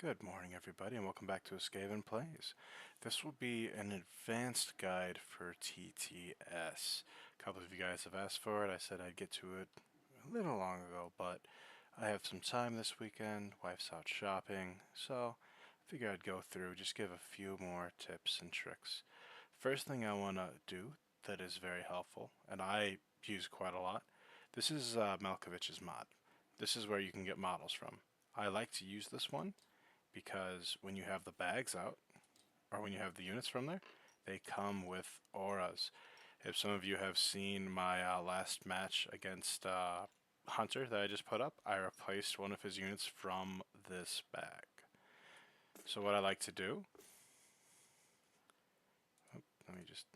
Good morning, everybody, and welcome back to Skaven Plays. This will be an advanced guide for TTS. A couple of you guys have asked for it. I said I'd get to it a little long ago, but I have some time this weekend. Wife's out shopping, so I figured I'd go through, just give a few more tips and tricks. First thing I want to do that is very helpful, and I use quite a lot, this is Malkovich's mod. This is where you can get models from. I like to use this one because when you have the bags out, or when you have the units from there, they come with auras. If some of you have seen my last match against Hunter that I just put up, I replaced one of his units from this bag. So what I like to do, let me just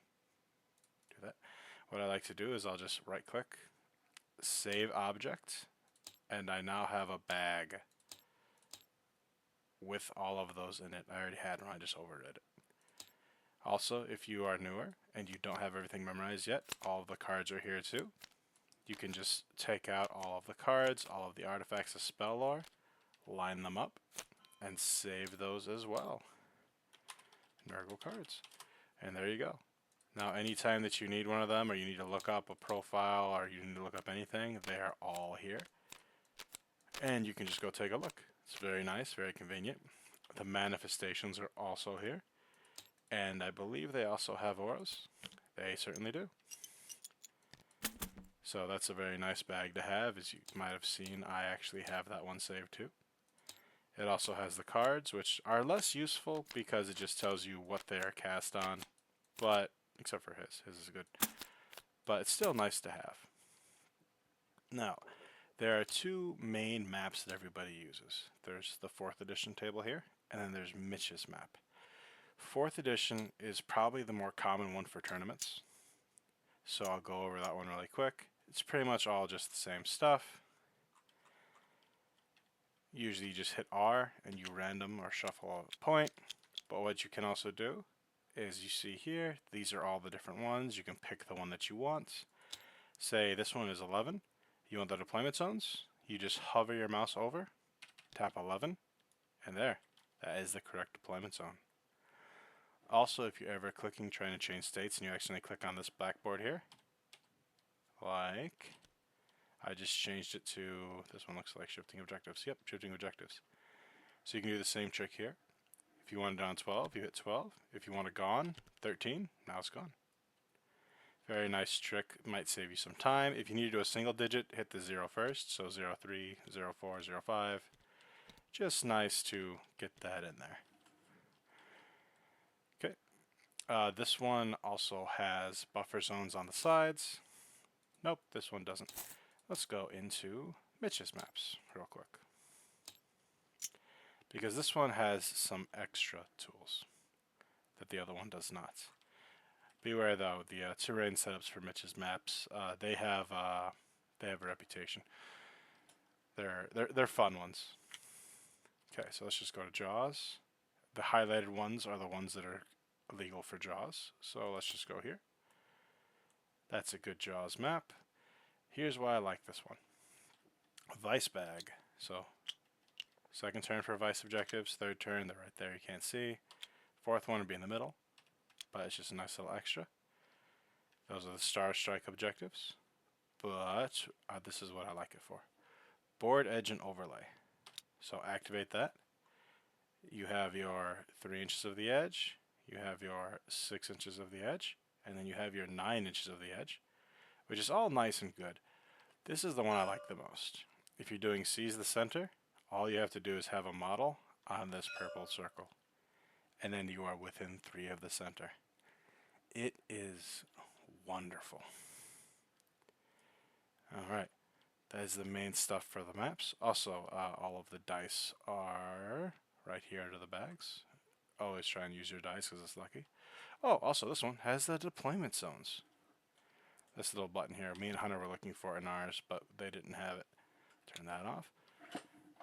do that. What I like to do is I'll just right click, save object, and I now have a bag with all of those in it. I already had one, I just overrid it. Also, if you are newer and you don't have everything memorized yet, all of the cards are here too. You can just take out all of the cards, all of the artifacts of spell lore, line them up, and save those as well. Nurgle cards. And there you go. Now anytime that you need one of them, or you need to look up a profile, or you need to look up anything, they are all here. And you can just go take a look. It's very nice, very convenient. The manifestations are also here. And I believe they also have auras. They certainly do. So that's a very nice bag to have. As you might have seen, I actually have that one saved too. It also has the cards, which are less useful because it just tells you what they are cast on. But, except for his. His is good. But it's still nice to have. Now, there are two main maps that everybody uses. There's the 4th edition table here, and then there's Mitch's map. 4th edition is probably the more common one for tournaments, so I'll go over that one really quick. It's pretty much all just the same stuff. Usually you just hit R and you random or shuffle a point, but what you can also do is you see here, these are all the different ones. You can pick the one that you want. Say this one is 11. You want the deployment zones? You just hover your mouse over, tap 11, and there. That is the correct deployment zone. Also, if you're ever trying to change states and you accidentally click on this blackboard here, like I just changed it to, this one looks like shifting objectives. Yep, shifting objectives. So you can do the same trick here. If you want it on 12, you hit 12. If you want it gone, 13, now it's gone. Very nice trick, might save you some time. If you need to do a single digit, hit the 0 first, so 03, 04, 05. Just nice to get that in there. This one also has buffer zones on the sides. Nope, this one doesn't. Let's go into Mitch's maps real quick, because this one has some extra tools that the other one does not. Beware though, the terrain setups for Mitch's maps, they have a reputation. They're fun ones. Okay, so let's just go to Jaws. The highlighted ones are the ones that are illegal for Jaws, so let's just go here. That's a good Jaws map. Here's why I like this one. Vice bag. So, second turn for vice objectives, third turn, they're right there, you can't see. Fourth one would be in the middle, but it's just a nice little extra. Those are the Star Strike objectives, but this is what I like it for. Board edge and overlay. So activate that. You have your 3 inches of the edge, you have your 6 inches of the edge, and then you have your 9 inches of the edge, which is all nice and good. This is the one I like the most. If you're doing seize the center, all you have to do is have a model on this purple circle, and then you are within 3 of the center. It is wonderful. Alright, that is the main stuff for the maps. Also, all of the dice are right here under the bags. Always try and use your dice because it's lucky. Oh, also this one has the deployment zones. This little button here, me and Hunter were looking for in ours, but they didn't have it. Turn that off.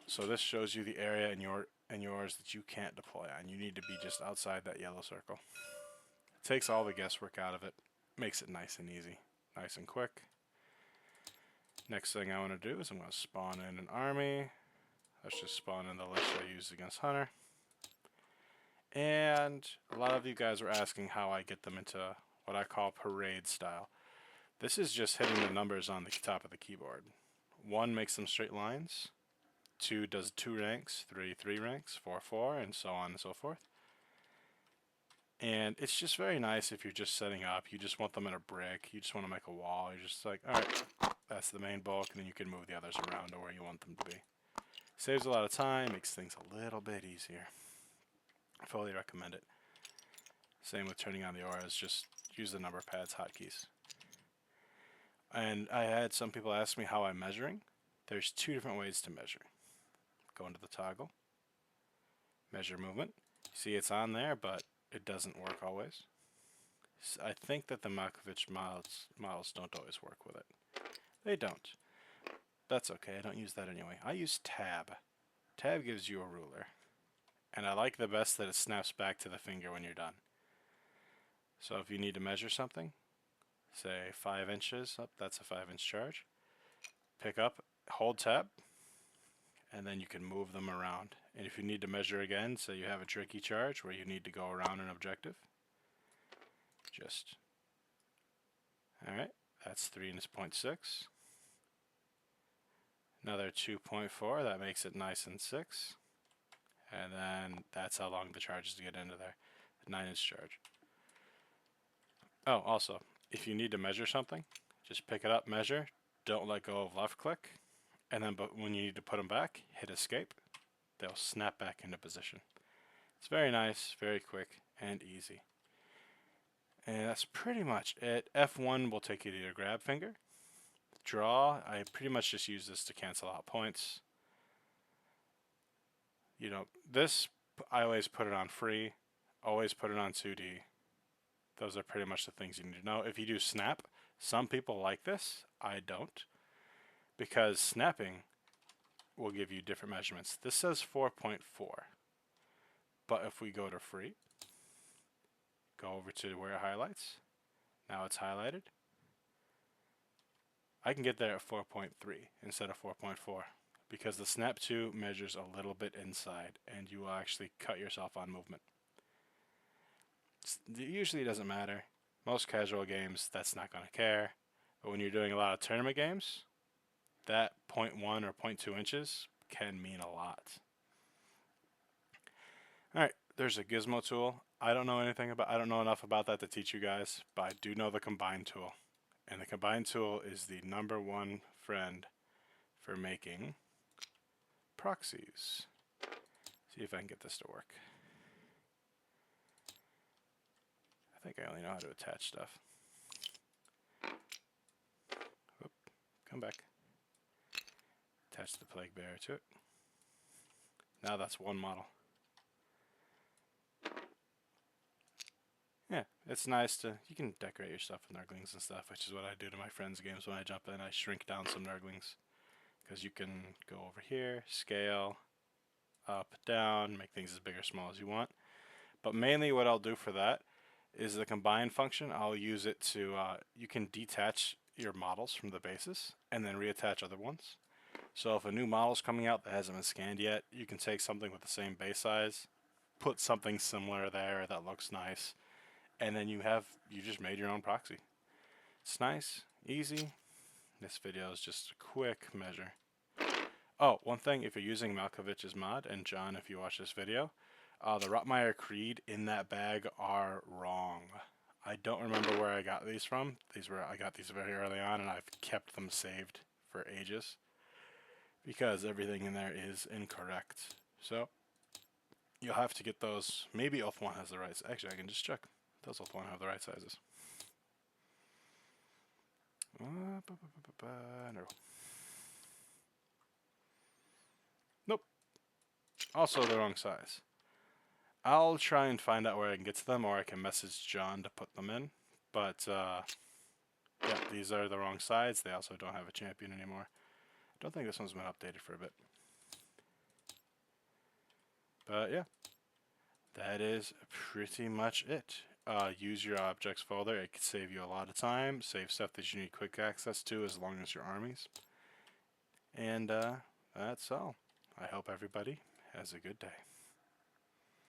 So this shows you the area in yours that you can't deploy on. You need to be just outside that yellow circle. It takes all the guesswork out of it, makes it nice and easy, nice and quick. Next thing I want to do is I'm going to spawn in an army Let's just spawn in the list I used against Hunter. And a lot of you guys were asking how I get them into what I call parade style. This is just hitting the numbers on the top of the keyboard. 1 makes them straight lines. 2 does 2 ranks. 3, 3 ranks. 4, 4, and so on and so forth. And it's just very nice if you're just setting up. You just want them in a brick. You just want to make a wall. You're just like, alright, that's the main bulk, and then you can move the others around to where you want them to be. Saves a lot of time, makes things a little bit easier. I fully recommend it. Same with turning on the auras, just use the number pads hotkeys. And I had some people ask me how I'm measuring. There's 2 different ways to measure. Go into the toggle, measure movement. See, it's on there, but it doesn't work always. I think that the Malkovich models don't always work with it. They don't. That's okay, I don't use that anyway. I use tab. Tab gives you a ruler. And I like the best that it snaps back to the finger when you're done. So if you need to measure something, say 5 inches, that's a 5-inch charge. Pick up, hold tab, and then you can move them around. And if you need to measure again, say you have a tricky charge where you need to go around an objective, just, alright, that's 3.6. Another 2.4, that makes it nice and 6. And then that's how long the charge is to get into there. 9-inch charge. Oh, also, if you need to measure something, just pick it up, measure, don't let go of left click, and then but when you need to put them back, hit escape. They'll snap back into position. It's very nice, very quick, and easy. And that's pretty much it. F1 will take you to your grab finger. Draw, I pretty much just use this to cancel out points. You know, this, I always put it on free, always put it on 2D. Those are pretty much the things you need to know. If you do snap, some people like this, I don't. Because snapping will give you different measurements. This says 4.4. But if we go to free, go over to where it highlights, now it's highlighted. I can get there at 4.3 instead of 4.4 because the snap 2 measures a little bit inside and you will actually cut yourself on movement. Usually it doesn't matter. Most casual games, that's not going to care. But when you're doing a lot of tournament games, that 0.1 or 0.2 inches can mean a lot. Alright, there's a gizmo tool. I don't know enough about that to teach you guys, but I do know the combine tool. And the combine tool is the #1 friend for making proxies. See if I can get this to work. I think I only know how to attach stuff. Whoop, come back. Attach the plague bearer to it. Now that's one model. Yeah, it's nice to, you can decorate your stuff with Nurglings and stuff, which is what I do to my friends' games when I jump in. I shrink down some Nurglings. Because you can go over here, scale, up, down, make things as big or small as you want. But mainly what I'll do for that is the combine function. I'll use it to, you can detach your models from the bases and then reattach other ones. So if a new model is coming out that hasn't been scanned yet, you can take something with the same base size, put something similar there that looks nice, and then you just made your own proxy. It's nice, easy. This video is just a quick measure. Oh, one thing, if you're using Malkovich's mod, and John, if you watch this video, the Rotmeyer Creed in that bag are wrong. I don't remember where I got these from. I got these very early on, and I've kept them saved for ages because everything in there is incorrect. So you'll have to get those. Maybe Elf 1 has the right. Actually, I can just check. Does Elf 1 have the right sizes? No. Nope. Also the wrong size. I'll try and find out where I can get to them, or I can message John to put them in. But yeah, these are the wrong size. They also don't have a champion anymore. I don't think this one's been updated for a bit. But yeah, that is pretty much it. Use your objects folder. It could save you a lot of time, save stuff that you need quick access to as long as your armies. And that's all. I hope everybody has a good day.